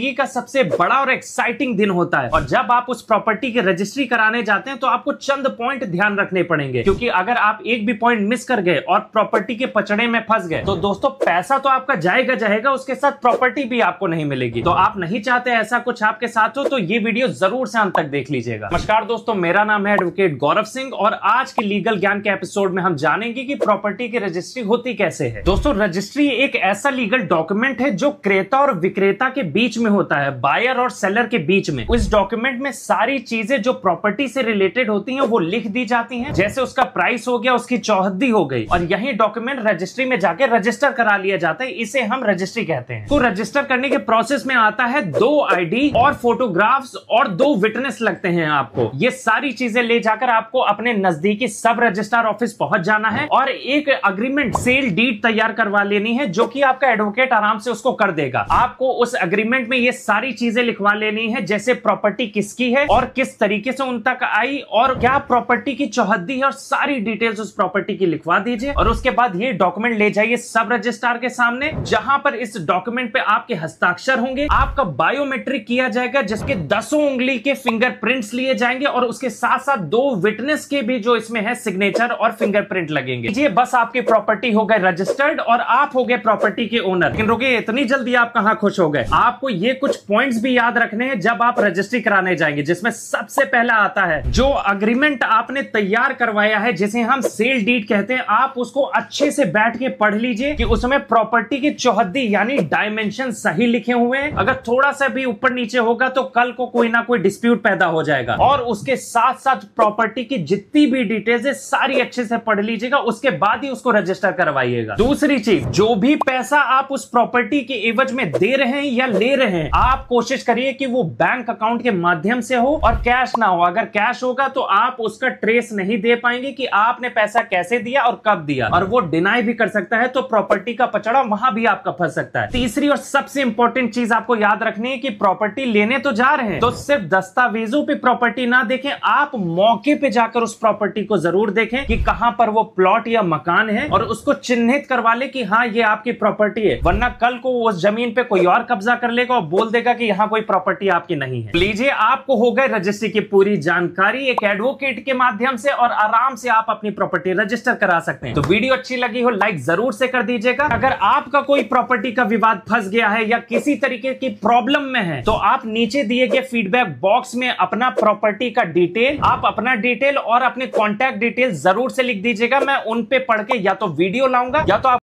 जिंदगी का सबसे बड़ा और एक्साइटिंग दिन होता है। और जब आप उस प्रॉपर्टी की रजिस्ट्री कराने जाते हैं तो आपको चंद पॉइंट ध्यान रखने पड़ेंगे, क्योंकि अगर आप एक भी पॉइंट मिस कर गए और प्रॉपर्टी के पचड़े में फंस गए तो दोस्तों पैसा तो आपका जाएगा जाएगा, उसके साथ प्रॉपर्टी भी आपको नहीं मिलेगी। तो आप नहीं चाहते ऐसा कुछ आपके साथ हो तो ये वीडियो जरूर से अंत तक देख लीजिएगा। नमस्कार दोस्तों, मेरा नाम है एडवोकेट गौरव सिंह और आज के लीगल ज्ञान के एपिसोड में हम जानेंगे कि प्रॉपर्टी की रजिस्ट्री होती कैसे है। दोस्तों, रजिस्ट्री एक ऐसा लीगल डॉक्यूमेंट है जो क्रेता और विक्रेता के बीच में होता है, बायर और सेलर के बीच में। इस डॉक्यूमेंट में सारी चीजें जो प्रॉपर्टी से रिलेटेड होती हैं वो लिख दी जाती हैं, जैसे उसका प्राइस हो गया, उसकी चौहद्दी हो गई, और यही डॉक्यूमेंट रजिस्ट्री में जाके रजिस्टर करा लिया जाता है। इसे हम रजिस्ट्री कहते हैं। तो रजिस्टर करने के प्रोसेस में आता है 2 आईडी और फोटोग्राफ्स और 2 विटनेस लगते हैं। आपको ये सारी चीजें ले जाकर आपको अपने नजदीकी सब रजिस्ट्रार ऑफिस पहुंच जाना है और एक अग्रीमेंट सेल डीड तैयार करवा लेनी है, जो कि आपका एडवोकेट आराम से उसको कर देगा। आपको उस एग्रीमेंट में ये सारी चीजें लिखवा लेनी है, जैसे प्रॉपर्टी किसकी है और किस तरीके से उन तक आई और क्या प्रॉपर्टी की चौहद्दी है, और सारी डिटेल्स उस प्रॉपर्टी की लिखवा दीजिए। और उसके बाद ये डॉक्यूमेंट ले जाइए सब रजिस्ट्रार के सामने, जहां पर इस डॉक्यूमेंट पे आपके हस्ताक्षर होंगे, आपका बायोमेट्रिक किया जाएगा, जिसके 10 उंगली के फिंगरप्रिंट्स लिए जाएंगे और उसके साथ साथ 2 विटनेस के भी जो इसमें है सिग्नेचर और फिंगरप्रिंट लगेंगे। ये बस आपकी प्रॉपर्टी हो गए रजिस्टर्ड और आप हो गए प्रॉपर्टी के ओनर। लेकिन रुकिए, इतनी जल्दी आप कहां खुश हो गए? आपको ये कुछ पॉइंट्स भी याद रखने हैं जब आप रजिस्ट्री कराने जाएंगे, जिसमें सबसे पहला आता है जो अग्रीमेंट आपने तैयार करवाया है, जिसे हम सेल डीड कहते हैं। आप उसको अच्छे से बैठ के पढ़ लीजिए कि उसमें प्रॉपर्टी की चौहद्दी यानी डायमेंशन सही लिखे हुए हैं। अगर थोड़ा सा भी ऊपर नीचे होगा तो कल को कोई ना कोई डिस्प्यूट पैदा हो जाएगा। और उसके साथ साथ प्रॉपर्टी की जितनी भी डिटेल्स है सारी अच्छे से पढ़ लीजिएगा, उसके बाद ही उसको रजिस्टर करवाइएगा। दूसरी चीज, जो भी पैसा आप उस प्रॉपर्टी के एवज में दे रहे हैं या ले रहे हैं, आप कोशिश करिए कि वो बैंक अकाउंट के माध्यम से हो और कैश ना हो। अगर कैश होगा तो आप उसका ट्रेस नहीं दे पाएंगे कि आपने पैसा कैसे दिया और कब दिया, और वो डिनाई भी कर सकता है, तो प्रॉपर्टी का पचड़ा वहां भी आपका फंस सकता है। तीसरी और सबसे इंपॉर्टेंट चीज आपको याद रखनी है कि प्रॉपर्टी लेने तो जा रहे हैं तो सिर्फ दस्तावेजों पे प्रॉपर्टी ना देखें, आप मौके पे जाकर उस प्रॉपर्टी को जरूर देखें कि कहां पर वो प्लॉट या मकान है, और उसको चिन्हित करवा ले कि हाँ ये आपकी प्रॉपर्टी है। वरना कल को उस जमीन पे कोई और कब्जा कर लेगा और बोल देगा कि यहाँ कोई प्रॉपर्टी आपकी नहीं है। लीजिए, आपको हो गए रजिस्ट्री की पूरी जानकारी एक एडवोकेट के माध्यम से, और आराम से आप अपनी प्रॉपर्टी रजिस्टर करा सकते हैं। तो वीडियो अच्छी लगी हो लाइक जरूर से कर दीजिएगा। अगर आपका कोई प्रॉपर्टी का विवाद फंस गया है या किसी तरीके की प्रॉब्लम में है तो आप नीचे दिए गए फीडबैक बॉक्स में अपना प्रॉपर्टी का डिटेल, आप अपना डिटेल और अपने कॉन्टैक्ट डिटेल जरूर से लिख दीजिएगा। मैं उन पे पढ़ के या तो वीडियो लाऊंगा या तो आप